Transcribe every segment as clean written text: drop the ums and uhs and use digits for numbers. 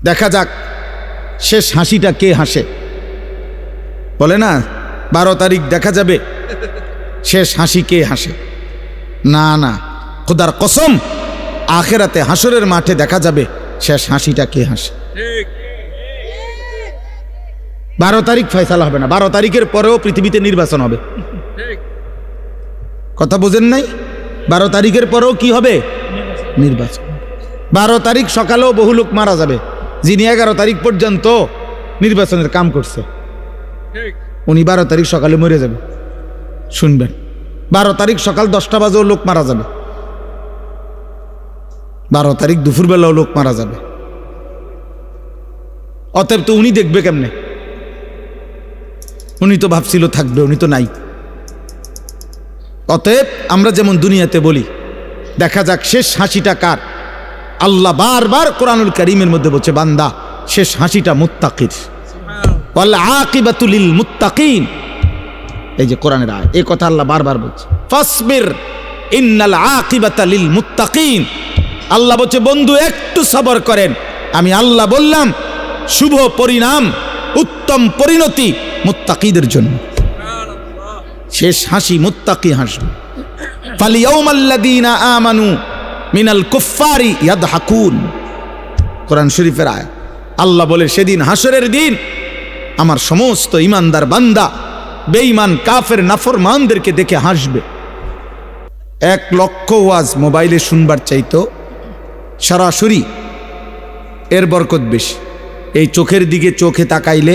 দেখা যাক শেষ হাসিটা কে হাসে। বলে না 12 তারিখ দেখা যাবে শেষ হাসি কে হাসে। না না, খোদার কসম, আখেরাতে হাসরের মাঠে দেখা যাবে শেষ হাসিটা কে হাসে। 12 তারিখ ফয়সালা হবে না, 12 তারিখের পরেও পৃথিবীতে নির্বাচন হবে। কথা বোঝেন নাই? 12 তারিখের পরেও কি হবে? নির্বাচন। 12 তারিখ সকালেও বহু লোক মারা যাবে, যিনি 11 তারিখ পর্যন্ত নির্বাচনের কাম করছে উনি 12 তারিখ সকালে মরে যাবে। শুনবেন, 12 তারিখ সকাল 10টা বাজেও লোক মারা যাবে, 12 তারিখ দুপুরবেলাও লোক মারা যাবে। অতএব তো উনি দেখবে কেমনে? উনি তো ভাবছিল থাকবে, উনি তো নাই। অতএব আমরা যেমন দুনিয়াতে বলি দেখা যাক শেষ হাসিটা কার, আল্লাহ বারবার কোরআনুল কারীমের মধ্যে বলছে বান্দা শেষ হাসিটা মুত্তাকির, ওয়াল আকিবাতু লিল মুত্তাকিন। এই যে কোরআনের আয়াত, এই কথা আল্লাহ বারবার বলছে, ফাসবির ইন্নাল আকিবাতা লিল মুত্তাকিন। আল্লাহ বলছে বন্ধু একটু সবর করেন, আমি আল্লাহ বললাম শুভ পরিণাম, উত্তম পরিণতি মুত্তাকিদের জন্য। শেষ হাসি মুত্তাকি হাসবে। ফালিয়াউমাল্লাযীনা আমানু মিনাল কুফফারি ইয়াদহাকুন। কোরআন শরীফের আয়াত। আল্লাহ বলে সেদিন হাসরের দিন আমার সমস্ত ইমানদার বান্দা বেঈমান কাফের নাফরমানদেরকে দেখে হাসবে। 1 লক্ষ ওয়াজ মোবাইলে শুনবার চাইতো সরাসরি এর বরকত বেশি। এই চোখের দিকে চোখে তাকাইলে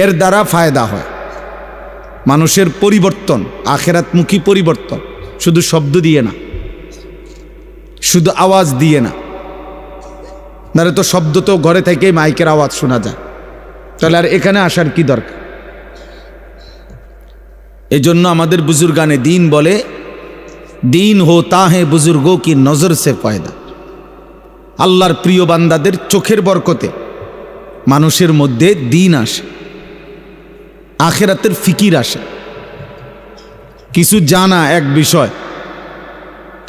এর দ্বারা ফায়দা হয়, মানুষের পরিবর্তন, আখেরাতমুখী পরিবর্তন, শুধু শব্দ দিয়ে না, শুধু আওয়াজ দিয়ে না। নারে তো শব্দ তো ঘরে থেকে মাইকের আওয়াজ শোনা যায়, তাহলে আর এখানে আসার কি দরকার? এই জন্য আমাদের বুজুর্গানে দিন বলে দিন হোতা হে বুজুর্গো কি নজর সে পয়দা। আল্লাহর প্রিয় বান্দাদের চোখের বরকতে মানুষের মধ্যে দিন আসে, আখেরাতের ফিকির আসে। কিছু জানা এক বিষয়,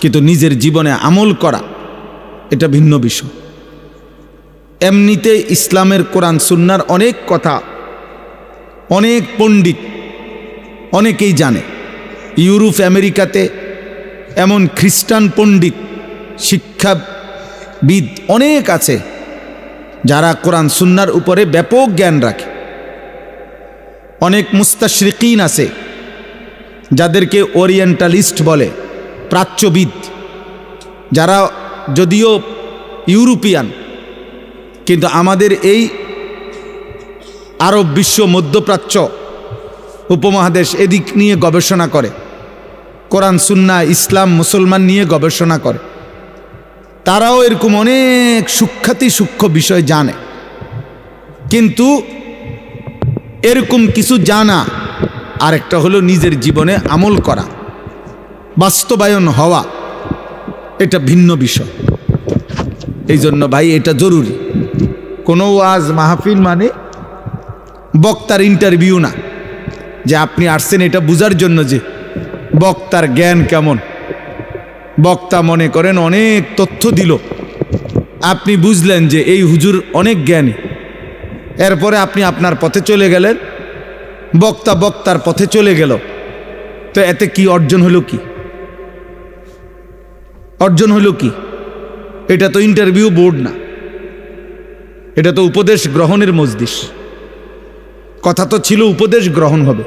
কিন্তু নিজের জীবনে আমল করা এটা ভিন্ন বিষয়। এমনিতে ইসলামের কোরআন সুন্নাহর অনেক কথা অনেক পণ্ডিত অনেকেই জানে। ইউরোপ আমেরিকাতে এমন খ্রিস্টান পণ্ডিত শিক্ষাবিদ অনেক আছে যারা কোরআন সুন্নাহর উপরে ব্যাপক জ্ঞান রাখে। অনেক মুস্তাশরিকিন আছে যাদেরকে ওরিয়েন্টালিস্ট বলে, প্রাচ্যবিদ, যারা যদিও ইউরোপিয়ান কিন্তু আমাদের এই আরব বিশ্ব, মধ্যপ্রাচ্য উপমহাদেশ এদিক নিয়ে গবেষণা করে, কোরআন সুন্নাহ ইসলাম মুসলমান নিয়ে গবেষণা করে। তারাও এরকম অনেক সূক্ষ্ম বিষয় জানে, কিন্তু এরকম কিছু জানা আর একটা হলো নিজের জীবনে আমল করা, বাস্তবায়ন হওয়া, এটা ভিন্ন বিষয়। এই জন্য ভাই এটা জরুরি। কোনো ওয়াজ মাহফিল মানে বক্তার ইন্টারভিউ না, যে আপনি আসছেন এটা বুঝার জন্য যে বক্তার জ্ঞান কেমন। বক্তা মনে করেন অনেক তথ্য দিল, আপনি বুঝলেন যে এই হুজুর অনেক জ্ঞানী, এরপরে আপনি আপনার পথে চলে গেলেন, বক্তা বক্তার পথে চলে গেল, তো এতে কি অর্জন হলো? কি অর্জন হলো? কি? এটা তো ইন্টারভিউ বোর্ড না, এটা তো উপদেশ গ্রহণের মজলিস। কথা তো ছিল উপদেশ গ্রহণ হবে।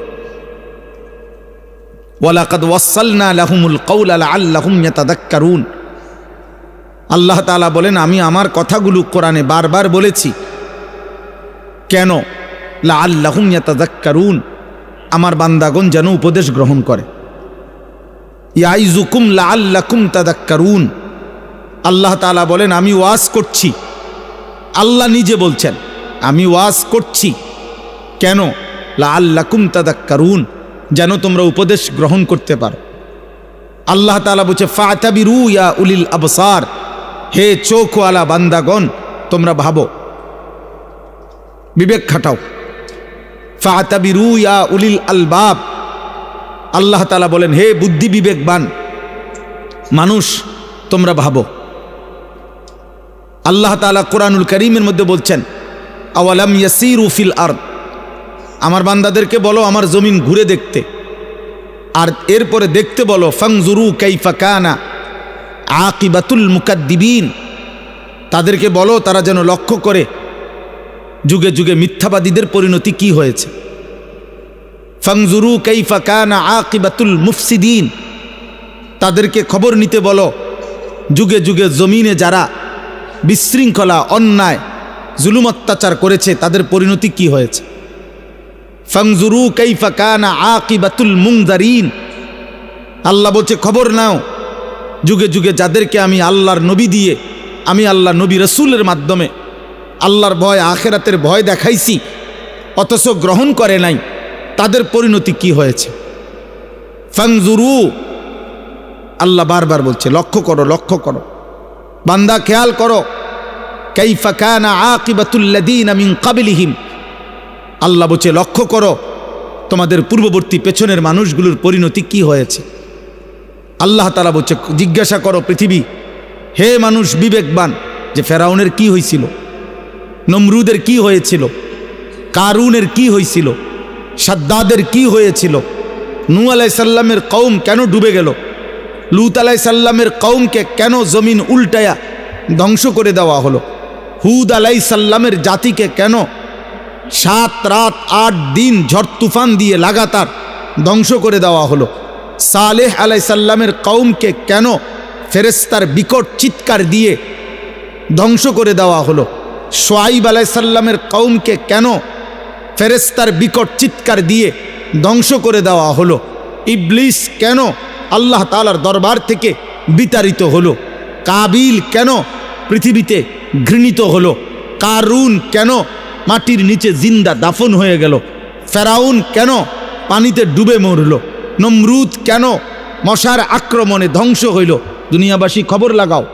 ওয়ালাকাদ ওয়াসালনা লাহুমুল কাওলা লাআল্লাহুম ইয়াতাযাক্কারুন। আল্লাহ তাআলা বলেন আমি আমার কথাগুলো কোরআনে বারবার বলেছি, কেন? লাআল্লাহুম ইয়াতাযাক্কারুন, আমার বান্দাগণ যেন উপদেশ গ্রহণ করে। ইয়াইযুকুম লাআল্লাকুম তাযাক্কারুন। আল্লাহ তাআলা বলেন আমি ওয়াজ করছি, আল্লাহ নিজে বলছেন আমি ওয়াজ করছি, কেন? লাআল্লাকুম তাযাক্কারুন, যেন তোমরা উপদেশ গ্রহণ করতে পারো। আল্লাহ তাআলা বলছে ফাতাবিরু ইয়া উলিল আবসার, হে চোখওয়ালা বান্দাগণ তোমরা ভাবো, বিবেক খাটাও। ফাতাবিরু ইয়া উলিল আলবাব, আল্লাহ তাআলা বলেন হে বুদ্ধি বিবেকবান মানুষ তোমরা ভাবো। আল্লাহ তাআলা কোরআনুল কারীমের মধ্যে বলছেন, আওয়ালাম ইয়াসিরু ফিল আরদ, আমার বান্দাদেরকে বলো আমার জমিন ঘুরে দেখতে, আর এরপরে দেখতে বলো ফাংজুরু কাইফা কানা আকিবাতুল মুকাদ্দিবিন, তাদেরকে বলো তারা যেন লক্ষ্য করে যুগে যুগে মিথ্যাবাদীদের পরিণতি কি হয়েছে। ফাংজুরু কাইফা কানা আকিবাতুল মুফসিদিন, তাদেরকে খবর নিতে বলো যুগে যুগে জমিনে যারা বিশৃঙ্খলা, অন্যায়, জুলুম অত্যাচার করেছে তাদের পরিণতি কি হয়েছে। ফাংজুরু কাইফা কানা আকিবাতুল মুনজারিন, আল্লাহ বলছে খবর নাও যুগে যুগে যাদেরকে আমি আল্লাহর নবী দিয়ে, আমি আল্লাহ নবী রসুলের মাধ্যমে আল্লাহর ভয়, আখেরাতের ভয় দেখাইছি, অথচ গ্রহণ করে নাই, তাদের পরিণতি কি হয়েছে। ফাংজুরু, আল্লাহ বারবার বলছে লক্ষ্য করো, লক্ষ্য করো বান্দা, খেয়াল করো। কাইফা কানা আকিবাতুল লাযীনা মিন ক্বাবলিহিম, আল্লাহ বলছে লক্ষ্য করো তোমাদের পূর্ববর্তী পেছনের মানুষগুলোর পরিণতি কি হয়েছে। আল্লাহ তাআলা বলছে জিজ্ঞাসা করো পৃথিবী, হে মানুষ বিবেকবান, যে ফেরাউনের কি হয়েছিল, নমরুদের কি হয়েছিল, কারুনের কি হয়েছিল, সাদ্দাদের কি হয়েছিল, নূহ আলাইহিস সালামের কওম কেন ডুবে গেল, লূত আলাইহিস সালামের কওমকে কেন জমিন উল্টায়া ধ্বংস করে দেওয়া হলো, হুদ আলাইহিস সালামের জাতিকে কেন 7 রাত 8 দিন ঝড় তুফান দিয়ে লাগাতার ধ্বংস করে দেওয়া হলো, সালেহ আলাইহিস সালামের কওমকে কেন ফেরেশতার বিকট চিৎকার দিয়ে ধ্বংস করে দেওয়া হলো, শুআইব আলাইহিস সালামের কওমকে কেন ফেরেশতার বিকট চিৎকার দিয়ে ধ্বংস করে দেওয়া হলো, ইবলিস কেন আল্লাহ তাআলার দরবার থেকে বিতাড়িত হলো, কাবিল কেন পৃথিবীতে ঘৃণিত হলো, কারুন কেন মাটির নিচে জিন্দা দাফন হয়ে গেল, ফেরাউন কেন পানিতে ডুবে মরল, নমরুদ কেন মশার আক্রমণে ধ্বংস হইল। দুনিয়াবাসী খবর লাগাও,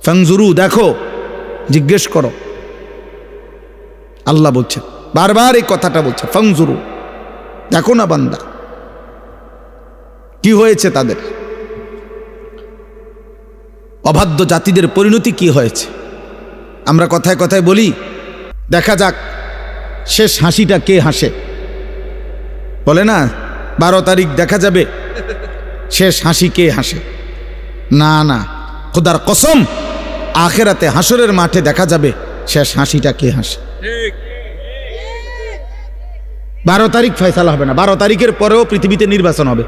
ফাংজুরু, দেখো, জিজ্ঞেস করো। আল্লাহ বলছেন, বারবার এই কথাটা বলছে, ফাংজুরু, দেখো না বান্দা কি হয়েছে তাদের, অবাধ্য জাতিদের পরিণতি কি হয়েছে। আমরা কথায় কথায় বলি দেখা যাক শেষ হাসিটা কে হাসে, বলে না 12 তারিখ দেখা যাবে শেষ হাসি কে হাসে। না না, খোদার কসম, আখেরাতে হাসরের মাঠে দেখা যাবে শেষ হাসিটা কে হাসে। 12 তারিখ ফয়সালা হবে না, 12 তারিখের পরেও পৃথিবীতে নির্বাচন হবে।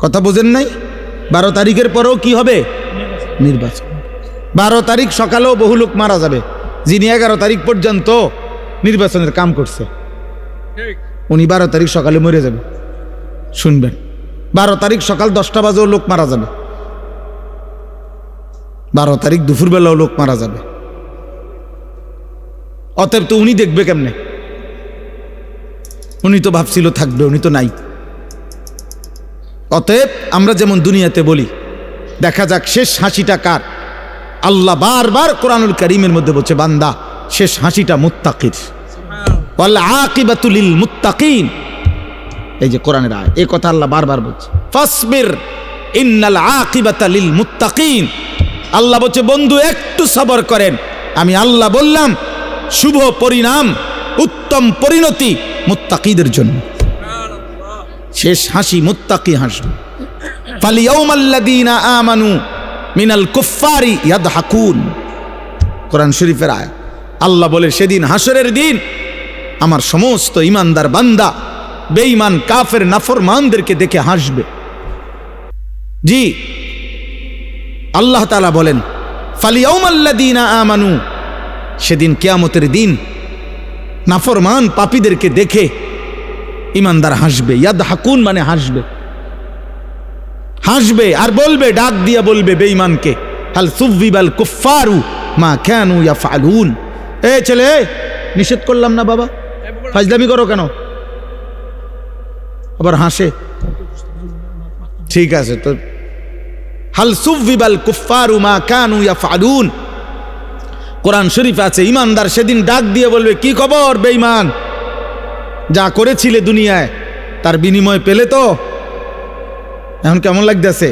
কথা বোঝেন নাই? 12 তারিখের পরেও কি হবে? নির্বাচন। 12 তারিখ সকালেও বহু লোক মারা যাবে, যিনি 11 তারিখ পর্যন্ত নির্বাচনের কাম করছে, উনি 12 তারিখ সকালে মরে যাবে। শুনবেন, 12 তারিখ সকাল 10টা বাজেও লোক মারা যাবে, 12 তারিখ দুপুরবেলাও লোক মারা যাবে। অতএব তো উনি দেখবে কেমনে? উনি তো ভাবছিল থাকবে, উনি তো নাই। অতএব আমরা যেমন দুনিয়াতে বলি দেখা যাক শেষ হাসিটা কার, আল্লাহ বারবার কোরআনুল কারীমের মধ্যে বলছে বান্দা শেষ হাসিটা মুত্তাকির, ওয়াল আকিবাতু লিল মুত্তাকিন। এই যে কোরআনের আয়াত, এই কথা আল্লাহ বারবার বলছে, ফাসবির ইন্নাল আকিবাতা লিল মুত্তাকিন। আল্লাহ বলছে বন্ধু একটু সবর করেন, আমি আল্লাহ বললাম শুভ পরিণাম, উত্তম পরিণতি মুত্তাকিদের জন্য। শেষ হাসি মুত্তাকি হাসবে। ফালিয়াউমাল্লাযীনা আমানু মিনাল কুফফারি ইয়াদহাকুন, কোরআন শরীফের আয়াত। আল্লাহ বলে সেদিন হাসরের দিন আমার সমস্ত ইমানদার বান্দা বেঈমান কাফের নাফরমানদেরকে দেখে হাসবে। জি, আল্লাহ তাআলা বলেন ফালিয়াউমাল্লাযীনা আমানু, সেদিন কিয়ামতের দিন নাফরমান পাপীদেরকে দেখে ইমানদার হাসবে। ইয়াদহাকুন মানে হাসবে, হাসবে আর বলবে, ডাক দিয়া বলবে বেঈমানকে, হাল সুযিবাল কুফফারু মা কানু ইয়াফআলুন। এ ছেলে, নিষেধ করলাম না বাবা, ফাজলামি করো কেন? আবার হাসে। ঠিক আছে তো, হাল সুযিবাল কুফফারু মা কানু ইয়াফআলুন, কোরআন শরীফ আছে ইমানদার সেদিন ডাক দিয়ে বলবে, কি খবর বেঈমান, যা করেছিলে দুনিয়ায় তার বিনিময় পেলে তো? এখন কেমন লাগতেছে?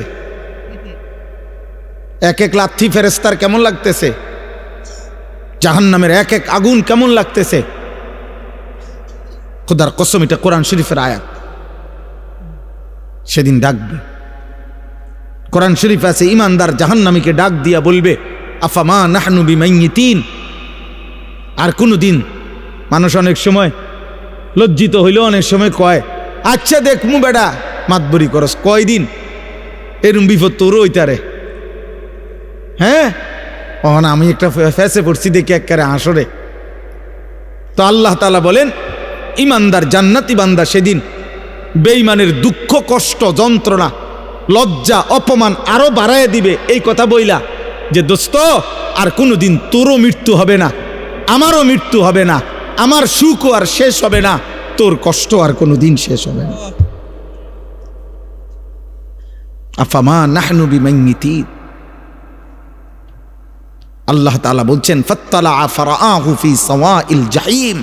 এক এক লাথি ফেরেস্তার কেমন লাগতেছে, জাহান্নামের এক এক আগুন কেমন লাগতেছে। খোদার কসম, এটা কোরআন শরীফের আয়াত। সেদিন ডাকবে, কোরআন শরীফ আছে, ইমানদার জাহান্নামীকে ডাক দিয়া বলবে, আফামা নাহনু বিমাইয়িতিন। আর কোনদিন মানুষ অনেক সময় লজ্জিত হইল, অনেক সময় কয়, আচ্ছা দেখমু বেটা মাতবরি করস, কয়দিন এরম বিপদ তোরও হইতারে। হ্যাঁ, আমি একটা ফেসে পড়ছি দেখি একেবারে হাসরে। তো আল্লাহ তাআলা বলেন, ইমানদার জান্নাতি বান্দা সেদিন বেঈমানের দুঃখ, কষ্ট, যন্ত্রণা, লজ্জা, অপমান আরো বাড়ায় দিবে এই কথা বইলা যে দোস্ত, আর কোনোদিন তোরও মৃত্যু হবে না, আমারও মৃত্যু হবে না, আমার সুখও আর শেষ হবে না, তোর কষ্ট আর কোনোদিন শেষ হবে না। আফামা নাহনু বিমাইয়িতিন। আল্লাহ তাআলা বলছেন, ফাত্তালা ফারাআহু ফি সাওয়াইল জাহিম।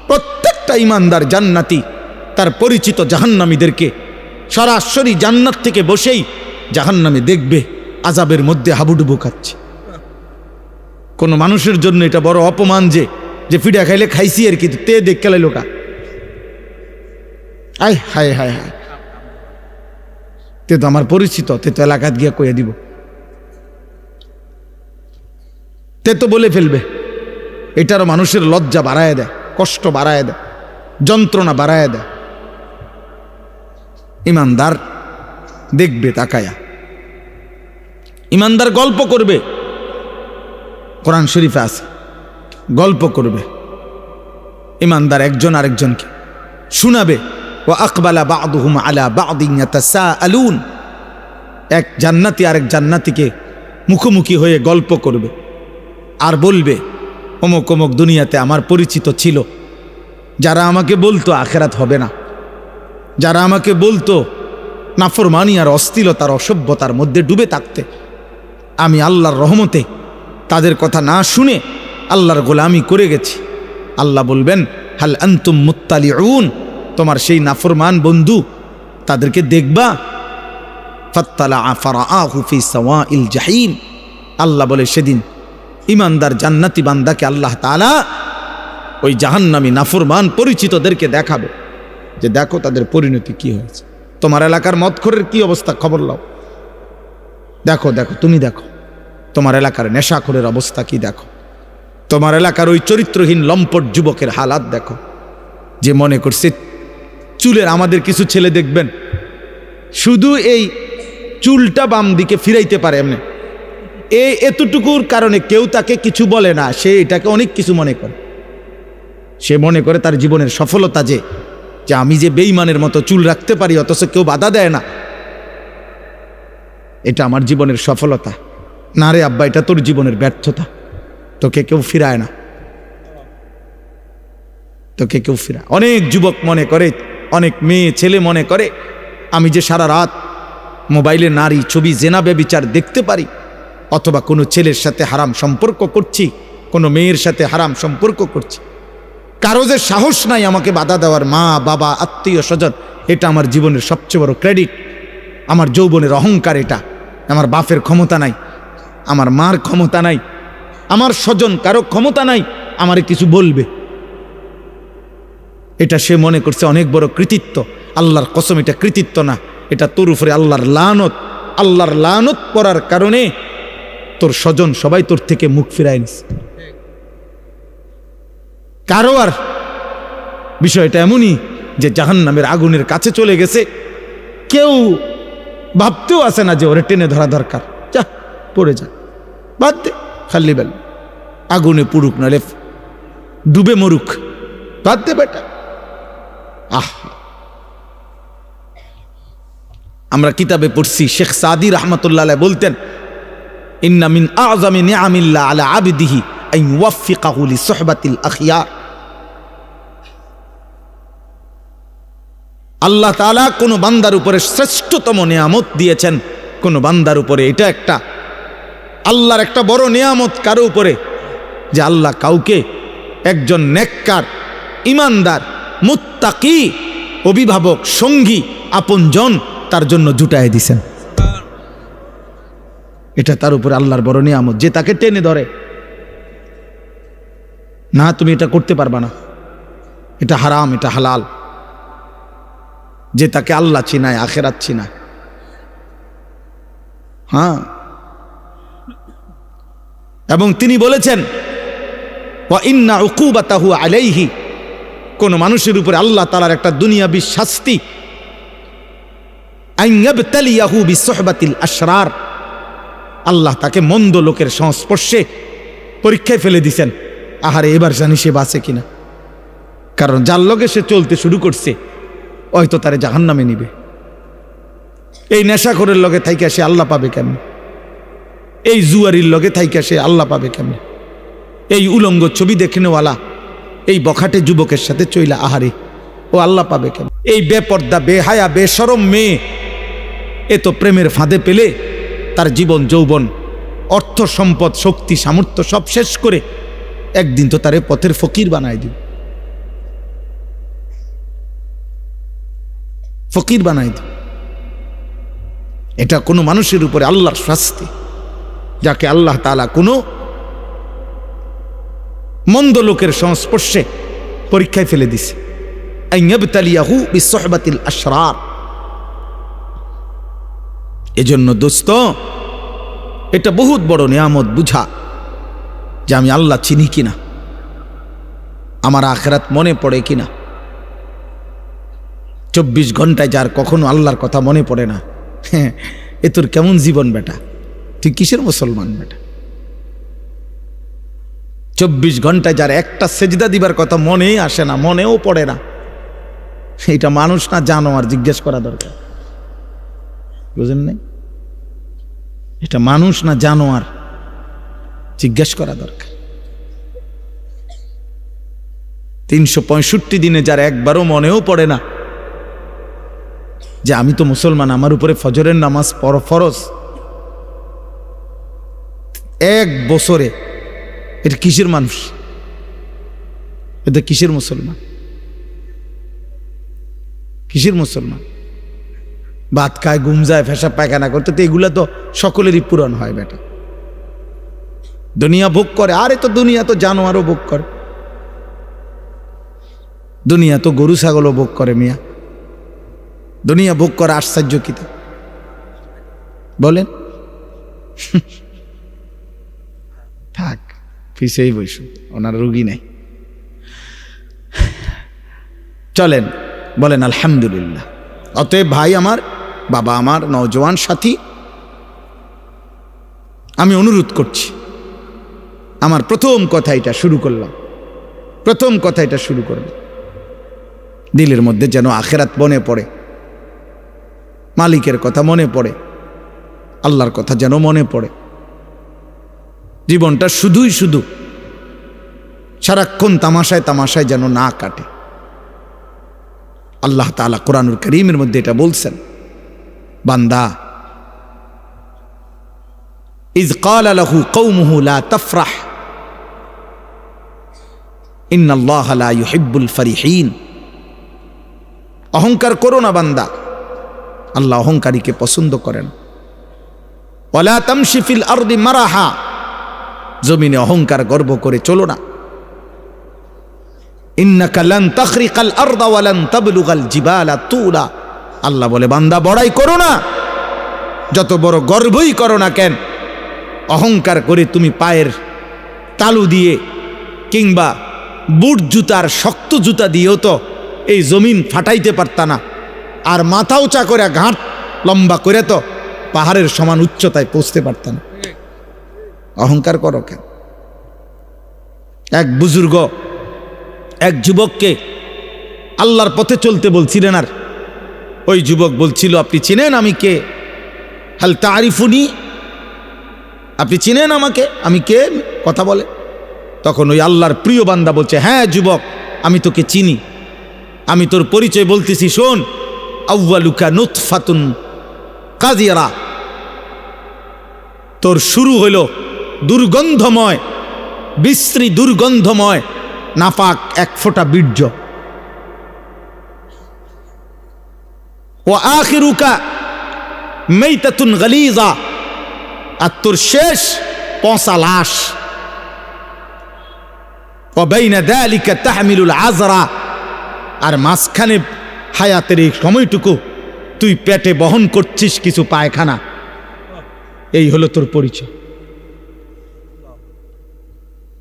প্রত্যেকটা ইমানদার জান্নাতি তার পরিচিত জাহান্নামীদেরকে সরাসরি জান্নাত থেকে বসেই জাহান্নামে দেখবে আযাবের মধ্যে হাবুডুবু খাচ্ছে। কোন মানুষের জন্য এটা বড় অপমান যে ফিডা খাইলে খাইছি আর কি, তে দেখ খেলে লোকা। আয় হায় হায় হায়, তে তো আমার পরিচিত, তে তো এলাকাত গিয়া কইয়া দিব, তে তো বলে ফেলবে। এটারও মানুষের লজ্জা বাড়ায় দেয়, কষ্ট বাড়ায় দেয়, যন্ত্রণা বাড়ায় দেয়। ইমানদার দেখবে তাকায়া, ইমানদার গল্প করবে, কোরআন শরীফে আছে, গল্প করবে। ইমানদার একজন আরেকজনকে শোনাবে, ওয়া আকবালা বা'দুহুম আলা বা'দিন ইয়াতাসাআলুন। এক জান্নাতি আরেক জান্নাতিকে মুখোমুখি হয়ে গল্প করবে আর বলবে, অমুক অমুক দুনিয়াতে আমার পরিচিত ছিল, যারা আমাকে বলতো আখেরাত হবে না, যারা আমাকে বলতো নাফরমানি আর অশ্লীলতার অসভ্যতার মধ্যে ডুবে থাকতে, আমি আল্লাহর রহমতে তাদের কথা না শুনে আল্লাহর গোলামি করে গেছি। আল্লাহ বলবেন, হাল আনতুম মুত্তালিউন, তোমার সেই নাফরমান বন্ধু তাদেরকে দেখবা। ফাত্তালা ফারাআহু ফি সাওয়াইল জাহিম। আল্লাহ বলে সেদিন ইমানদার জান্নাতি বান্দাকে আল্লাহ তাআলা ওই জাহান্নামী নাফরমান পরিচিতদেরকে দেখাবে যে দেখো তাদের পরিণতি কি হয়েছে। তোমার এলাকার মদখোরের কি অবস্থা, খবর লাও, দেখো দেখো, তুমি দেখো তোমার এলাকার নেশাখোরের অবস্থা কি, দেখো তোমার এলাকার ওই চরিত্রহীন লম্পট যুবকের হালাত দেখো, যে মনে করছে চুলের। আমাদের কিছু ছেলে দেখবেন শুধু এই চুলটা বাম দিকে ফিরাইতে পারে এমনি, এই এতটুকুর কারণে কেউ তাকে কিছু বলে না, সে এটাকে অনেক কিছু মনে করে। সে মনে করে তার জীবনের সফলতা যে আমি যে বেঈমানের মতো চুল রাখতে পারি অথচ কেউ বাধা দেয় না, এটা আমার জীবনের সফলতা। না রে আব্বা, এটা তোর জীবনের ব্যর্থতা, তোকে কেউ ফিরায় না, তোকে কেউ ফিরায়। অনেক যুবক মনে করে, অনেক মেয়ে ছেলে মনে করে, আমি যে সারা রাত মোবাইলে নারী ছবি, জেনা, ব্যভিচার দেখতে পারি, অথবা কোনো ছেলের সাথে হারাম সম্পর্ক করছি, কোনো মেয়ের সাথে হারাম সম্পর্ক করছি, কারো যে সাহস নাই আমাকে বাধা দেওয়ার, মা বাবা আত্মীয় স্বজন, এটা আমার জীবনের সবচেয়ে বড় ক্রেডিট, আমার যৌবনের অহংকার। এটা আমার বাপের ক্ষমতা নাই, আমার মার ক্ষমতা নাই, আমার স্বজন কারো ক্ষমতা নাই আমারে কিছু বলবে। এটা সে মনে করছে অনেক বড় কৃতিত্ব। আল্লাহর কসম, এটা কৃতিত্ব না, এটা তোর উপরে আল্লাহর লানত। আল্লাহর লানত পড়ার কারণে তোর স্বজন সবাই তোর থেকে মুখ ফিরায় নিছে। কারো আর বিষয়টা এমনই যে জাহান্নামের আগুনের কাছে চলে গেছে, কেউ ভাবতেও আসে না যে ওরে টেনে ধরা দরকার, যা পড়ে যা, বাদ দে, খালি বেল, আগুনে পুড়ুক নাহলে ডুবে মরুক, বাদ দে বেটা। আমরা কিতাবে পড়ছি, শেখ সাদি রহমতুল্লাহ আলাইহি বলতেন, ইন্না মিন আযমি নিআমিল্লাহ আলা আবদিহি আন ইউওয়াফিকাহু লিসুহবাতিল আখিয়ার। আল্লাহ তাআলা কোন বান্দার উপরে শ্রেষ্ঠতম নিয়ামত দিয়েছেন, কোন বান্দার উপরে এটা একটা আল্লাহর একটা বড় নিয়ামত কারো উপরে, যে আল্লাহ কাউকে একজন নেককার, ইমানদার, মুত্তাকি, অভিভাবক, সঙ্গী, আপনজন তার জন্য জুটায় দিছেন। এটা তার উপরে আল্লাহর বড় নিয়ামত, যে তাকে টেনে ধরে, না তুমি এটা করতে পারবা না, এটা হারাম, এটা হালাল, যে তাকে আল্লাহ চিনায়, আখেরাত চিনায়। হ্যাঁ, এবং তিনি বলেছেন ওয়া ইন্না উকুবাতাহু আলাইহি, কোন মানুষের উপরে আল্লাহ তাআলার একটা দুনিয়াবী শাস্তি, আন ইয়াবতালিয়াহু বিসুহবাতিল আশরার, আল্লাহ তাকে মন্দ লোকের সংস্পর্শে পরীক্ষায় ফেলে দিছেন। আহারে, এবার জানি সে বাঁচে কিনা, কারণ যার লগে সে চলতে শুরু করছে হয়তো তারে জাহান্নামে নিবে। এই নেশাখোরের লগে থাইকা সে আল্লাহ পাবে কেমনে? এই জুয়ারির লগে থাইকা সে আল্লাহ পাবে কেমনে? এই উলঙ্গ ছবি দেখনেওয়ালা এই বখাটে যুবকের সাথে চইলা আহারে, ও আল্লাহ পাবে কেমন? এই বেপর্দা, বেহায়া, বেশরম মেয়ে এ তো প্রেমের ফাঁদে পেলে তার জীবন যৌবন, অর্থ সম্পদ, শক্তি, সামর্থ্য সব শেষ করে একদিন তো তারে পথের ফকির বানায় দিবে, ফকির বানায় দিবে। এটা কোনো মানুষের উপরে আল্লাহর শাস্তি, যাকে আল্লাহ তাআলা কোনো মন্দ লোকের সংস্পর্শে পরীক্ষায় ফেলে দিছে। আন ইয়াবতালিয়াহু বিসুহবাতিল আশরার। এজন্য দোস্ত, এটা বহুত বড় নিয়ামত বুঝা যে আমি আল্লাহ চিনি কিনা, আমার আখিরাত মনে পড়ে কিনা। 24 ঘন্টায় যার কখনো আল্লাহর কথা মনে পড়ে না, এ তোর কেমন জীবন বেটা? তুই কিসের মুসলমান বেটা? 24 ঘন্টায় যার একটা সেজদা দিবার কথা মনেই আসে না, মনেও পড়ে না, এটা মানুষ না জানোয়ার? জিজ্ঞেস করা দরকার, বুঝেন নাই? এটা মানুষ না জানোয়ার? জিজ্ঞেস করা দরকার। 365 দিনে যার একবারও মনেও পড়ে না যে আমি তো মুসলমান, আমার উপরে ফজরের নামাজ ফরজ, এক বছরে, এটা কিসের মানুষ? এটা কিসের মুসলমান? কিসের মুসলমান? ভাত খায়, ঘুম যায়, পেশাব পায়খানা করতে, তো এগুলা তো সকলেরই পূরণ হয় বেটা। দুনিয়া ভোগ করে, আরে তো দুনিয়া তো জানোয়ারও ভোগ করে, দুনিয়া তো গরু ছাগলও ভোগ করে মিয়া। দুনিয়া ভোগ করে আশ্চর্য কি তা বলেন? থাক, পিছেই বসু, ওনার রুগী নাই। চলেন বলেন আলহামদুলিল্লাহ। অতএব ভাই আমার, বাবা আমার, নওজোয়ান সাথী, আমি অনুরোধ করছি, আমার প্রথম কথা এটা শুরু করলাম, প্রথম কথা এটা শুরু করলাম, দিলের মধ্যে যেন আখেরাত মনে পড়ে, মালিকের কথা মনে পড়ে, আল্লাহর কথা যেন মনে পড়ে। জীবনটা শুধুই শুধু সারাক্ষণ তামাশায় তামাশায় যেন না কাটে। আল্লাহ তাআলা কোরআনুল কারীমের মধ্যে এটা বলছেন, বান্দা ইয ক্বালা লাহু কওমুহু লা তাফরাহ ইন্নাল্লাহা লা ইউহিব্বুল ফারিহিন। অহংকার করো না বান্দা, আল্লাহ অহংকারীকে পছন্দ করেন। ওয়ালা তামশি ফিল আরদি মারাহা, জমিনে অহংকার গর্ব করে চলো না। ইন্নাকা লান তাখরিকাল আরদা ওয়া লান তাবলুগাল জিবালা তুলা। আল্লাহ বলে বান্দা বড়াই করো না, যত বড় গর্বই করো না কেন, অহংকার করে তুমি পায়ের তালু দিয়ে কিংবা বুট জুতার শক্ত জুতা দিয়েও তো এই জমিন ফাটাইতে পারতা না, আর মাথা উঁচা করে ঘাট লম্বা করে তো পাহাড়ের সমান উচ্চতায় পৌঁছতে পারত না। অহংকার করো কেন? এক বুজুর্গ এক যুবককে আল্লাহর পথে চলতে বলছিলেন, আর ওই যুবক বলছিল, আপনি চিনেন আমি কে? হাল তারিফুনি, আপনি চিনেন আমাকে, আমি কে? কথা বলে। তখন ওই আল্লাহর প্রিয় বান্দা বলছে, হ্যাঁ যুবক, আমি তোকে চিনি, আমি তোর পরিচয় বলতেছি, শোন। আউয়ালুকা নুতফাতুন কাযিরা, তোর শুরু হইল দুর্গন্ধময়, বিশ্রী দুর্গন্ধময় নাপাক এক ফোঁটা বীর্য। ওয়া আখিরুকা মাইতাতুন গালিযা, আর তোর শেষ পচা লাশ। ওয়াবাইনা যালিকা তাহমিলুল আযরা, আর মাঝখানে হায়াতের এই সময়টুকু তুই পেটে বহন করছিস কিছু পায়খানা। এই হলো তোর পরিচয়।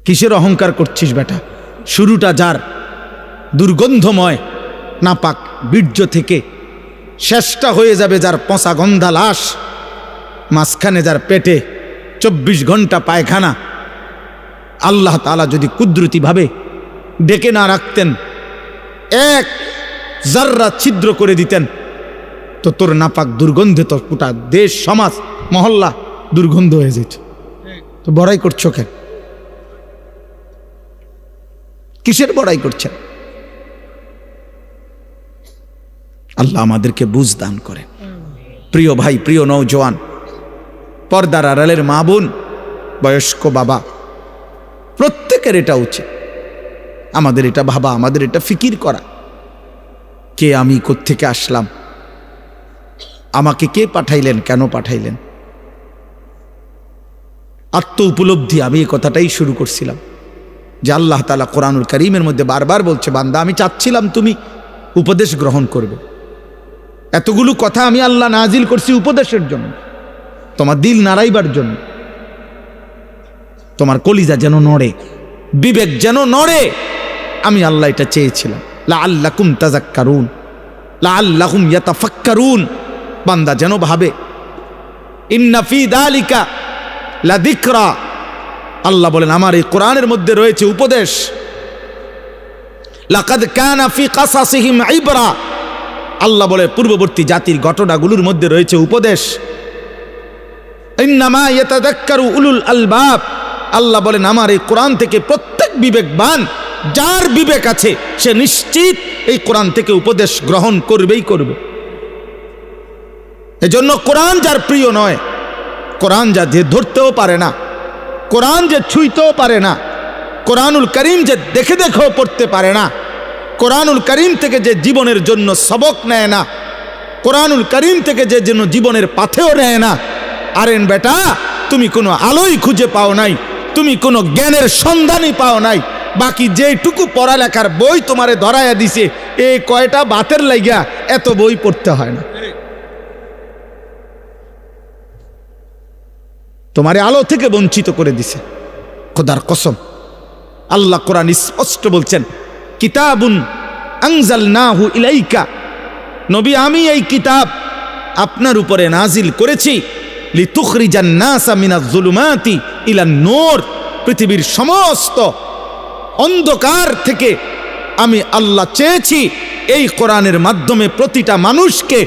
কিসের অহংকার করছিস বেটা? শুরুটা যার দুর্গন্ধময় নাপাক বীর্য থেকে, শেষটা হয়ে যাবে যার পচা গন্ধা লাশ, মাঝখানে যার পেটে 24 ঘন্টা পায়খানা। আল্লাহ তাআলা যদি কুদরতিভাবে ডেকে না রাখতেন, এক জাররা ছিদ্র করে দিতেন, তো তোর নাপাক দুর্গন্ধে তোর গোটা দেশ সমাজ মহল্লা দুর্গন্ধ হয়ে যেত। তো বড়াই করছো কেন? কিসের বড়াই করছেন? আল্লাহ আমাদেরকে বুঝ দান করেন। প্রিয় ভাই, প্রিয় নওজোয়ান, পর্দার আড়ালের মা বোন, বয়স্ক বাবা, প্রত্যেকের এটা উচিত, আমাদের এটা ভাবা, আমাদের এটা ফিকির করা, কে আমি, কোত্থেকে আসলাম, আমাকে কে পাঠাইলেন, কেন পাঠাইলেন। আত্ম উপলব্ধি। আমি এই কথাটাই শুরু করছিলাম যে আল্লাহ তাআলা কোরআনুল কারীমের মধ্যে বারবার বলছে, বান্দা আমি চাচ্ছিলাম তুমি উপদেশ গ্রহণ করবে। এতগুলো কথা আমি আল্লাহ নাজিল করছি উপদেশের জন্য, তোমার দিল নাড়াইবার জন্য, তোমার কলিজা যেন নড়ে, বিবেক যেন নড়ে। আমি আল্লাহ এটা চেয়েছিলাম। লাআল্লাকুম তাযাক্কারুন, লাআল্লাহুম ইয়াতাফাক্কারুন, বান্দা যেন ভাবে। ইন্না ফি যালিকা লাযিকরা, আল্লাহ বলেন আমার এই কোরআনের মধ্যে রয়েছে উপদেশ। লাকাদ কানা ফি কাসাসিহিম ইবরা, আল্লাহ বলে পূর্ববর্তী জাতির ঘটনাগুলোর মধ্যে রয়েছে উপদেশ। ইন্নামা ইয়াতাযাক্কারু উলুল আলবাব, আল্লাহ বলেন আমার এই কোরআন থেকে প্রত্যেক বিবেকবান, যার বিবেক আছে সে নিশ্চিত এই কোরআন থেকে উপদেশ গ্রহণ করবেই করবে। এজন্য কোরআন যার প্রিয় নয়, কোরআন যা যে ধরতেও পারে না, কোরআন যে ছুঁইতেও পারে না, কোরআনুল কারীম যে দেখে দেখেও পড়তে পারে না, কোরআনুল কারীম থেকে যে জীবনের জন্য সবক নেয় না, কোরআনুল কারীম থেকে যে যেন জীবনের পাথেও নেয় না, আরেন বেটা তুমি কোনো আলোই খুঁজে পাও নাই, তুমি কোনো জ্ঞানের সন্ধানই পাও নাই। বাকি যেটুকু পড়ালেখার বই তোমারে ধরাইয়া দিছে, এই কয়টা বাতের লাগিয়া এত বই পড়তে হয় না। তোমারে আলো থেকে বঞ্চিত করে দিছে। খোদার কসম, আল্লাহ কোরআন স্পষ্ট বলছেন, কিতাবুন আনজালনাহু ইলাইকা, নবী আমি এই কিতাব আপনার উপরে নাজিল করেছি, লিতুখরিজান নাসা মিনাজ যুলুমাতি ইলান নূর, পৃথিবীর সমস্ত অন্ধকার থেকে আমি আল্লাহ চেয়েছি এই কোরআনের মাধ্যমে প্রতিটা মানুষকে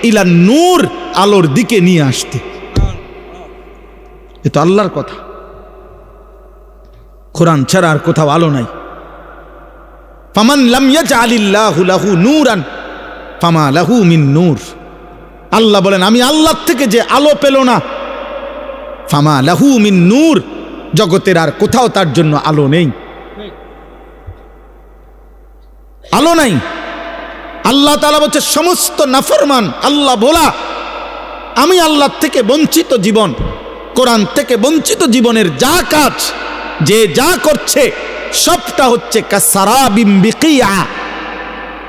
ইলান নূর, আলোর দিকে নিয়ে আসতে। এ তো আল্লাহর কথা। কোরআন ছাড়া আর কোথাও আলো নাই। ফামান লাম ইয়াজআলিল্লাহু লাহু নূরান ফামা লাহু মিন নূর, আল্লাহ বলেন আমি আল্লাহ থেকে যে আলো পেল না, ফামা লাহু মিন নূর, জগতের আর কোথাও তার জন্য আলো নেই, আলো নাই। আল্লাহ তাআলা বলছে সমস্ত নাফরমান আল্লাহ ভোলা, আমি আল্লাহ থেকে বঞ্চিত জীবন, কোরআন থেকে বঞ্চিত জীবনের যা কাজ, যে যা করছে সবটা হচ্ছে কাসারাবিম বিকিয়া,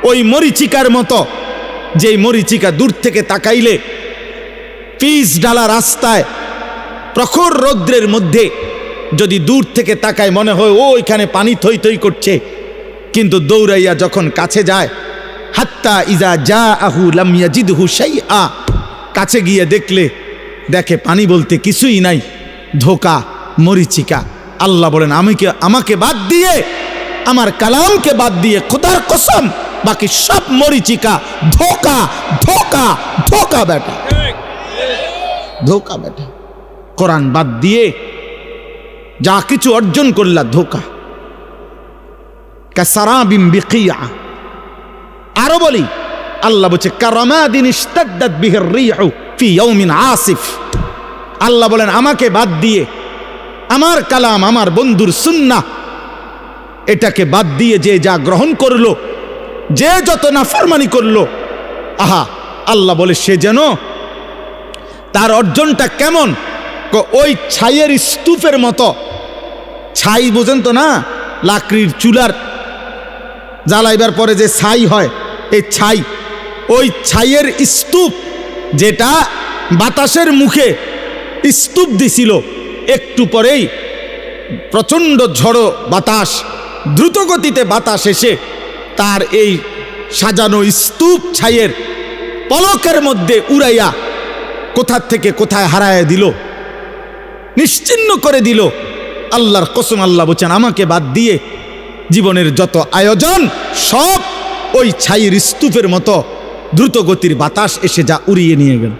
ওই মরিচিকার মতো, যেই মরিচিকা দূর থেকে তাকাইলে পিচ ডালা রাস্তায় প্রখর রৌদ্রের মধ্যে যদি দূর থেকে তাকায় মনে হয় ও ওইখানে পানি থই থই করছে, কিন্তু দৌড়াইয়া যখন কাছে যায়, হাত্তা ইজা জাআহু লাম ইয়াজিদহু শাইআ, কাছে গিয়ে দেখে পানি বলতে কিছুই নাই, ধোঁকা, মরিচিকা। আল্লাহ বলেন আমাকে বাদ দিয়ে, আমার কালামকে বাদ দিয়ে, খোদার কসম বাকি সব মরিচিকা, ধোঁকা ধোঁকা ধোঁকা বেটা, ধোঁকা বেটা। কোরআন বাদ দিয়ে যা কিছু অর্জন করলা ধোঁকা। কাসারাবিম বিকিয়া। আরো বলি, আল্লাহ বলছে কারামাদিন ইশতাদ্দাত বিহির রিহু ফি ইয়াউমিন আসিফ, আল্লাহ বলেন আমাকে বাদ দিয়ে, আমার কালাম, আমার বন্ধুর সুন্নাহ, এটাকে বাদ দিয়ে যে যা গ্রহণ করলো, যে যত নাফরমানি করলো, আহা আল্লাহ বলে সে যেন তার অর্জনটা কেমন, ওই ছাইয়ের স্তূপের মতো, ছাই বোঝেন তো না, লাকড়ির চুলার জ্বালাইবার পরে যে ছাই হয়, এই ছাই, ওই ছাইয়ের স্তূপ যেটা বাতাসের মুখে স্তূপ দিছিল, একটু পরেই প্রচণ্ড ঝড়ো বাতাস, দ্রুতগতিতে বাতাস এসে তার এই সাজানো স্তূপ ছাইয়ের পলকের মধ্যে উড়াইয়া কোথার থেকে কোথায় হারায় দিল, নিশ্চিহ্ন করে দিল। আল্লাহর কসম, আল্লাহ বলছেন আমাকে বাদ দিয়ে জীবনের যত আয়োজন সব ওই ছাইয়ের স্তূপের মতো দ্রুতগতির বাতাস এসে যা উড়িয়ে নিয়ে গেল।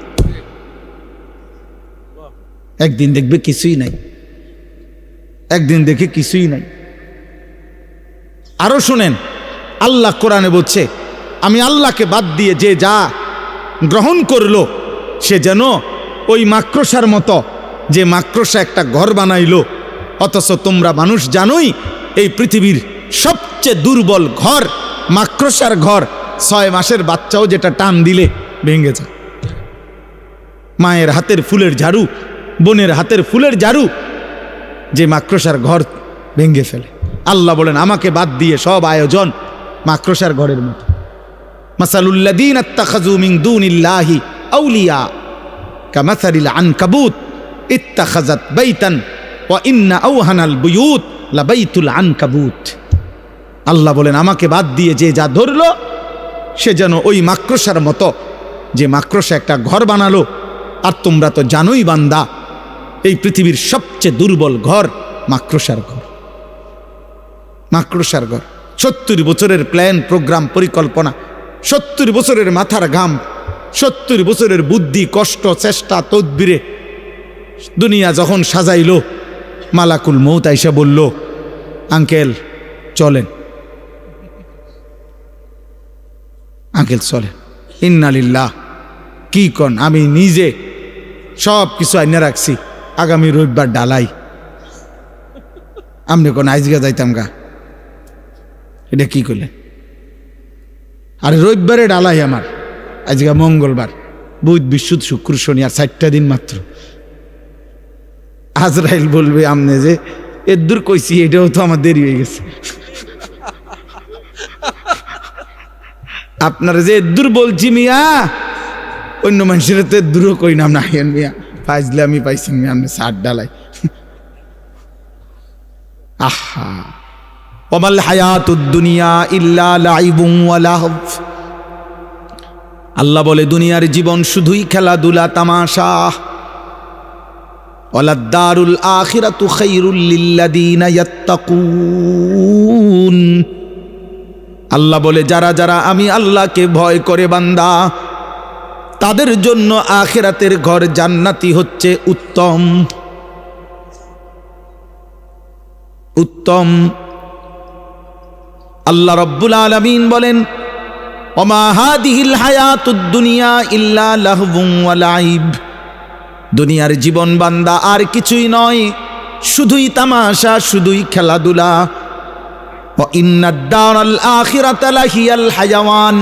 একদিন দেখবে কিছুই নাই, একদিন দেখে কিছুই নাই। আরো শুনেন, আল্লাহ কোরআনে বলছে আমি আল্লাহকে বাদ দিয়ে যে যা গ্রহণ করলো সে যেন ওই মাকড়সার মতো, যে মাকড়সা একটা ঘর বানাইলো। অথচ তোমরা মানুষ জানোই এই পৃথিবীর সবচেয়ে দুর্বল ঘর মাকড়সার ঘর। 6 মাসের বাচ্চাও যেটা টান দিলে ভেঙে যায়। মায়ের হাতের ফুলের ঝাড়ু, বোনের হাতের ফুলের ঝাড়ু যে মাকড়সার ঘর ভেঙে ফেলে। আল্লাহ বলেন আমাকে বাদ দিয়ে সব আয়োজন মাকড়সার ঘরের মতো। মাসালুল্লাযীনা ইত্তাখাযু মিন দুনিল্লাহি আউলিয়া কামাসালিল আনকাবুত ইত্তাখাযাত বাইতান ওয়া ইন্না আওহানাল বুয়ুত লাবাইতুল আনকাবুত। আল্লাহ বলেন আমাকে বাদ দিয়ে যে যা ধরলো সে যেন ওই মাকড়সার মতো, যে মাকড়সা একটা ঘর বানালো। আর তোমরা তো জানোই বান্দা, এই পৃথিবীর সবচেয়ে দুর্বল ঘর মাকড়সার ঘর। মাকড়সার ঘর। 70 বছরের প্ল্যান, প্রোগ্রাম, পরিকল্পনা, 70 বছরের মাথার ঘাম, 70 বছরের বুদ্ধি, কষ্ট, চেষ্টা, তদবিরে দুনিয়া যখন সাজাইলো, মালাকুল মউত আইসা বলল আঙ্কেল চলেন, আঙ্কেল চলেন। ইন্না লিল্লাহ। কি কন? আমি নিজে সব কিছু আইনা রাখছি, আগামী রবিবার ডালাই। আমনে কোন আইজগা যাইতাম গা, এটা কি করলেন? আরে রবিবারে ডালাই আমার, আজকে মঙ্গলবার, বুধ, বৃহস্পতি, শুক্র, শনি, আর 4টা দিন মাত্র। আজরাইল বলবে আমনে যে এদূর কইছি, এটাও তো আমার দেরি হয়ে গেছে। আপনারা যে এদূর বলছি মিয়া, অন্য মানুষের তো এদূরও কই নাম না মিয়া, ফাইজলে আমি পাইছি মিয়া, আপনি 60 ডালাই। আহা, ওয়ামাল হায়াতুদ দুনিয়া ইল্লা লাইবুন ওয়া লাহব। আল্লাহ বলে দুনিয়ার জীবন শুধুই খেলাধুলা, তামাশা। ওয়ালাদ-দারুল আখিরাতু খায়রুল লিল্লাযীনা ইয়াত্তাকুন। আল্লাহ বলে যারা যারা আমি আল্লাহকে ভয় করে বান্দা, তাদের জন্য আখিরাতের ঘর জান্নাতি হচ্ছে উত্তম। উত্তম। আল্লাহ রাব্বুল আলামিন বলেন ওমা হাদিহিল হায়াতুদ দুনিয়া ইল্লা লাহবুন ওয়া লাইব। দুনিয়ার জীবন বান্দা আর কিছুই নয়, শুধুই তামাশা, শুধুই খেলাধুলা। ওয়া ইন্নাদ দারাল আখিরাতা লাহিয়াল হায়াওয়ান।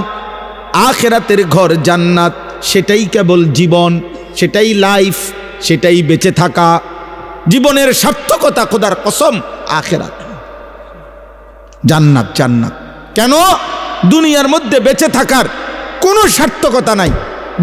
আখিরাতের ঘর জান্নাত, সেটাই কেবল জীবন, সেটাই লাইফ, সেটাই বেঁচে থাকা। জীবনের সার্থকতা, খোদার কসম, আখিরাত, জান্নাত। জান্নাত কেন? দুনিয়ার মধ্যে বেঁচে থাকার কোনো সার্থকতা নাই,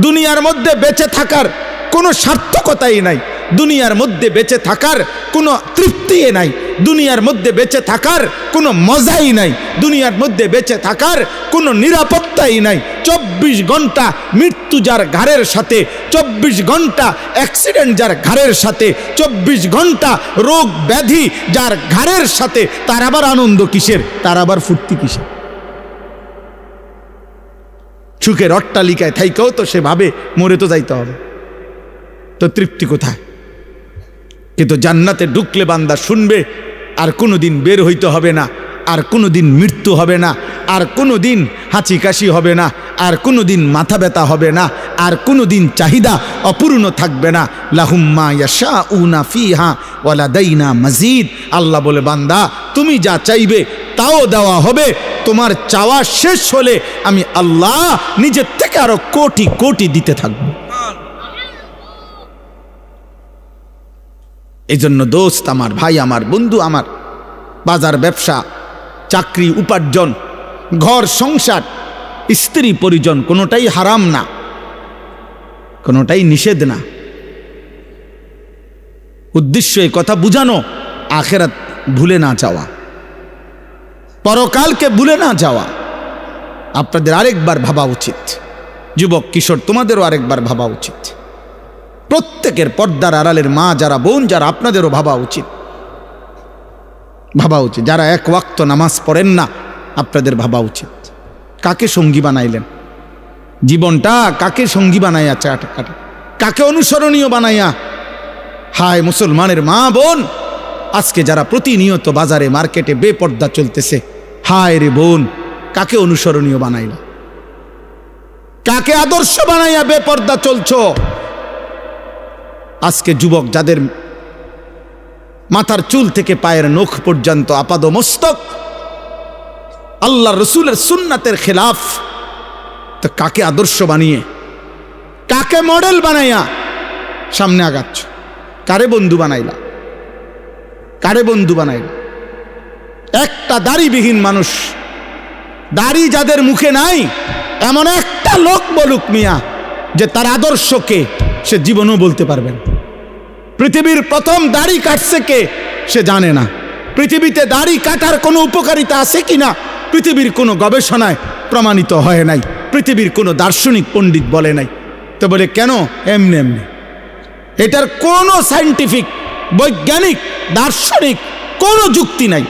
দুনিয়ার মধ্যে বেঁচে থাকার কোনো সার্থকতাই নাই, দুনিয়ার মধ্যে বেঁচে থাকার কোনো তৃপ্তি নাই, দুনিয়ার মধ্যে বেঁচে থাকার কোনো মজাই নাই, দুনিয়ার মধ্যে বেঁচে থাকার কোনো নিরাপত্তাই নাই। 24 ঘন্টা মৃত্যু যার ঘাড়ের সাথে, 24 ঘন্টা অ্যাক্সিডেন্ট যার ঘাড়ের সাথে, 24 ঘন্টা রোগ ব্যাধি যার ঘাড়ের সাথে, তার আবার আনন্দ কিসের? তার আবার ফুর্তি কিসের? সুখের অট্টালিকায় থাইকেও তো সে ভাবে মরে তো যাইতে হবে, তো তৃপ্তি কোথায়? কিন্তু জান্নাতে ঢুকলে বান্দা শুনবে আর কোনোদিন বের হইতে হবে না, আর কোনোদিন মৃত্যু হবে না, আর কোনোদিন হাঁচি কাশি হবে না, আর কোনোদিন মাথা ব্যথা হবে না, আর কোনোদিন চাহিদা অপূর্ণ থাকবে না। লাহুম মা ইয়াশাউনা ফিহা ওয়া লাদাইনা মাজিদ। আল্লাহ বলে বান্দা তুমি যা চাইবে তাও দেওয়া হবে, তোমার চাওয়া শেষ হলে আমি আল্লাহ নিজের থেকে আরো কোটি কোটি দিতে থাকবো। এই জন্য দোস্ত আমার, ভাই আমার, বন্ধু আমার, বাজার ব্যবসা, চাকরি, উপার্জন, ঘর সংসার, স্ত্রী পরিজন কোনোটাই হারাম না, কোনোটাই নিষেধ না। উদ্দেশ্য এই কথা বুঝানো, আখেরাত ভুলে না যাওয়া, পরকালকে ভুলে না যাওয়া। আপনাদের আরেকবার ভাবা উচিত, যুবক কিশোর তোমাদেরও আরেকবার ভাবা উচিত, প্রত্যেকের পর্দার আড়ালের মা যারা, বোন যারা, আপনাদেরও ভাবা উচিত, ভাবা উচিত। যারা এক ওয়াক্ত নামাজ পড়েন না, আপনাদের ভাবা উচিত কাকে সঙ্গী বানাইলেন, জীবনটা কাকে সঙ্গী বানাইয়া, কাকে অনুসরণীয় বানাইয়া। হায় মুসলমানের মা বোন, আজকে যারা প্রতিনিয়ত বাজারে মার্কেটে বেপর্দা চলতেছে, হায় রে বোন, কাকে অনুসরণীয় বানাইলা, কাকে আদর্শ বানাইয়া বেপর্দা চলছো। আজকে যুবক যাদের মাথার চুল থেকে পায়ের নখ পর্যন্ত আপাদমস্তক আল্লাহ রসুলের সুন্নাতের খেলাফ, তো কাকে আদর্শ বানিয়ে, কাকে মডেল বানাইয়া সামনে আগাচ্ছ, কারে বন্ধু বানাইলা, কারে বন্ধু বানাইলা। একটা দাড়িবিহীন মানুষ, দাড়ি যাদের মুখে নাই, এমন একটা লোক বলুক মিয়া যে তার আদর্শকে সে জীবনও বলতে পারবে না। পৃথিবীর প্রথম দাড়ি কাটছে কে, সে জানে না। পৃথিবীতে দাড়ি কাটার কোনো উপকারিতা আছে কিনা পৃথিবীর কোনো গবেষণায় প্রমাণিত হয় নাই, পৃথিবীর কোনো দার্শনিক পণ্ডিত বলে নাই। তো বলে কেন, এমনি এমনি। এটার কোনো সায়েন্টিফিক, বৈজ্ঞানিক, দার্শনিক কোনো যুক্তি নাই।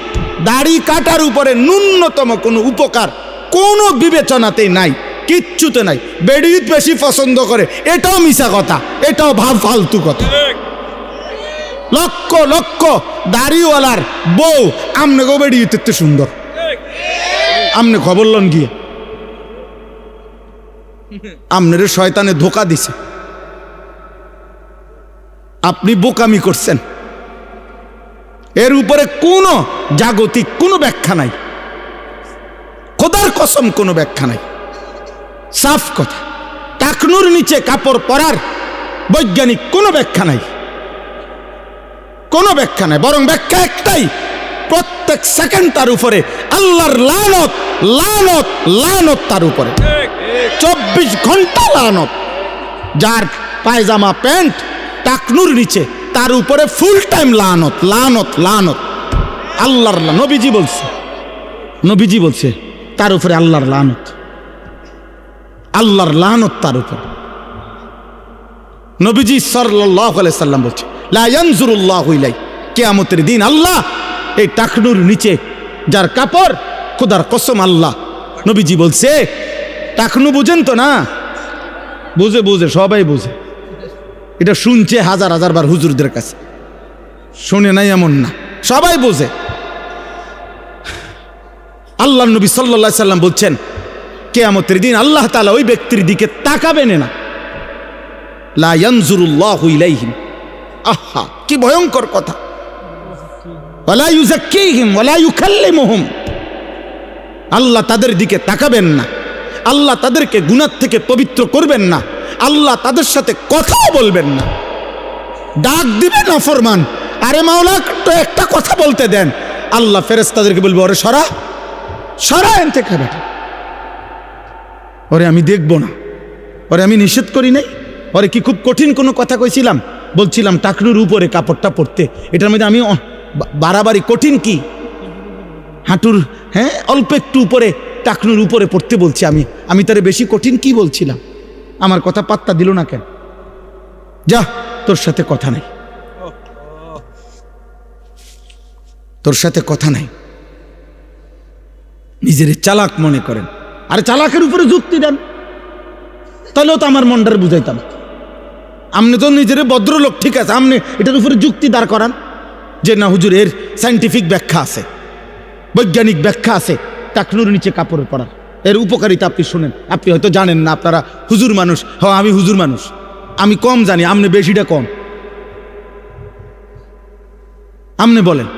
দাড়ি কাটার উপরে ন্যূনতম কোনো উপকার কোনো বিবেচনাতেই নাই, কিচ্ছুতে নাই। বেড়িত বেশি পছন্দ করে, এটাও মিছা কথা, এটাও ফালতু কথা। লক্ষ লক্ষ দাড়িওয়ালার বউ আমনে গো বেড়িতে সুন্দর, আমনে খবর লন গিয়ে, আমনের শয়তানে ধোকা দিছে, আপনি বোকামি করছেন। এর উপরে কোনো জাগতিক কোনো ব্যাখ্যা নাই, খোদার কসম কোনো ব্যাখ্যা নাই, সাফ কথা। টাকনুর নিচে কাপড় পরার বৈজ্ঞানিক কোনো ব্যাখ্যা নাই, কোনো ব্যাখ্যা নাই। বরং ব্যাখ্যা একটাই, প্রত্যেক সেকেন্ড তার উপরে আল্লাহর লানত, লানত, লানত তার উপরে, 24 ঘন্টা লানত। যার পায়জামা প্যান্ট টাকনুর নিচে, তার উপরে ফুল টাইম লানত, লানত, লানত। আল্লাহর, নবীজি বলছে, নবীজি বলছে তার উপরে আল্লাহর লানত, আল্লাহর লানত তার উপর। নবীজি সাল্লাল্লাহু আলাইহি সাল্লাম বলছে, লা ইয়ানজুরুল্লাহু ইলাই, কিয়ামতের দিন আল্লাহ এই টাকনুর নিচে যার কাপড়, খোদার কসম আল্লাহ, নবীজি বলছে, টাকনু বুঝেন তো না? বুঝে, বুঝে, সবাই বুঝে। এটা শুনছে হাজার হাজার বার হুজুরদের কাছে, শুনে নাই এমন না, সবাই বোঝে। আল্লাহ নবী সাল্লাল্লাহু আলাইহি সাল্লাম বলছেন, কিয়ামতের দিন আল্লাহ তাআলা ওই ব্যক্তির দিকে তাকাবেন না, লা ইয়ানজুরুল্লাহু ইলাইহিম। আহা, কি ভয়ঙ্কর কথা। ওয়ালা ইউযাক্কিহিম ওয়ালা ইউকাল্লিমুহুম, আল্লাহ তাদের দিকে তাকাবেন না, আল্লাহ তাদেরকে গুনাহ থেকে পবিত্র করবেন না, আল্লাহ তাদের সাথে কথাও বলবেন না, ডাক দিবেন না ফরমান। আরে মাওলা তো একটা কথা বলতে দেন, আল্লাহ ফেরেশতাদেরকে বলবে, ওরে সরা, সরা এন থেকে বেটা, ওরে আমি দেখব না, ওরে আমি নিষেধ করি নাই, ওরে কি খুব কঠিন কোনো কথা কইছিলাম? বলছিলাম টাকনুর উপরে কাপড়টা পরতে, এটার মধ্যে আমি বাড়াবাড়ি কঠিন কি? হাঁটুর, হ্যাঁ, অল্প একটু উপরে, টাকনুর উপরে পড়তে বলছি আমি তারে বেশি কঠিন কি বলছিলাম? আমার কথা পাত্তা দিল না কেন? যা, তোর সাথে কথা নাই, তোর সাথে কথা নাই। নিজের চালাক মনে করেন, আরে চালাকের উপরে যুক্তি দেন, তাহলেও তো আমার মনটারে বুঝাইতাম। আপনি তো নিজের ভদ্রলোক, ঠিক আছে, আপনি এটার উপরে যুক্তি দাঁড় করান যে না হুজুর এর সায়েন্টিফিক ব্যাখ্যা আছে, বৈজ্ঞানিক ব্যাখ্যা আছে টাকনুর নিচে কাপড় পরার, এর উপকারিতা আপনি শুনেন। আপনি হয়তো জানেন না, আপনারা হুজুর মানুষ। হ্যাঁ, আমি হুজুর মানুষ, আমি কম জানি, আপনি বেশিটা কম। আপনি বলেন,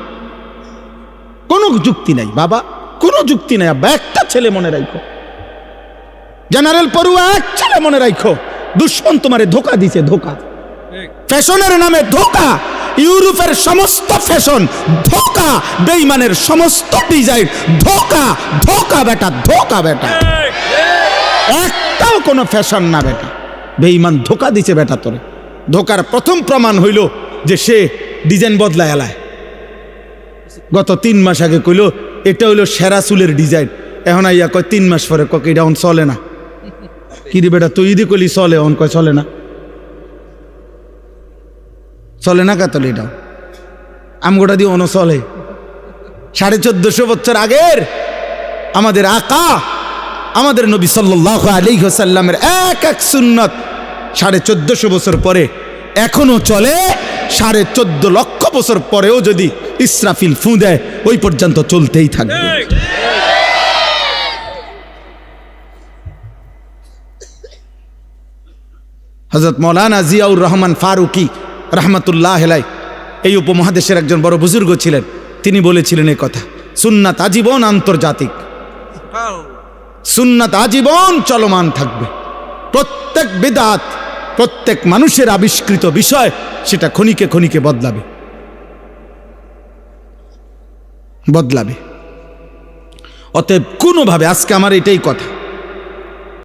কোনো যুক্তি নাই বাবা, কোনো যুক্তি নাই আব্বা। একটা ছেলে মনে রাখো, জেনারেল পড়ুয়া এক ছেলে মনে রাখো, দুশ্মন তোমারে ধোকা দিছে, ধোকা। ফ্যাশনের নামে ধোঁকা, ইউরোপের সমস্ত ফ্যাশন ধোঁকা, বেঈমানের সমস্ত ডিজাইন ধোঁকা, ধোঁকা বেটা, ধোঁকা বেটা, একটাও কোনো ফ্যাশন না বেটা। বেঈমান ধোঁকা দিছে বেটা তোরে। ধোঁকার প্রথম প্রমাণ হইল যে সে ডিজাইন বদলায় এলায়। গত 3 মাস আগে কইল এটা হইল সেরা চুলের ডিজাইন, এখন আইয়া কয় 3 মাস পরে কক এটা অন চলে না। কি রে বেটা তুই ইদি কইলি চলে, অন কয় চলে না, চলে না কাতল এটাও আমগোটা দিয়ে অন চলে। 1450 বছর আগের আমাদের আকা আমাদের নবী সাল্লাল্লাহু আলাইহি ওয়াসাল্লামের এক এক সুন্নাত 1450 বছর পরে এখনো চলে। 14.5 লক্ষ বছর পরেও যদি ইসরাফিল ফু দেয় ওই পর্যন্ত চলতেই থাকবে। হযরত মাওলানা জিয়াউর রহমান ফারুকি রহমাতুল্লাহ আলাইহি এই উপমহাদেশের একজন বড় বুজুর্গ ছিলেন। তিনি বলেছিলেন এই কথা, সুন্নাত আজীবন আন্তর্জাতিক, সুন্নাত আজীবন চলমান থাকবে। প্রত্যেক বিদআত, প্রত্যেক মানুষের আবিষ্কৃত বিষয় সেটা ক্ষণিকে ক্ষণিকে বদলাবে বদলাবে। অতএব কোনোভাবে, আজকে আমার এটাই কথা,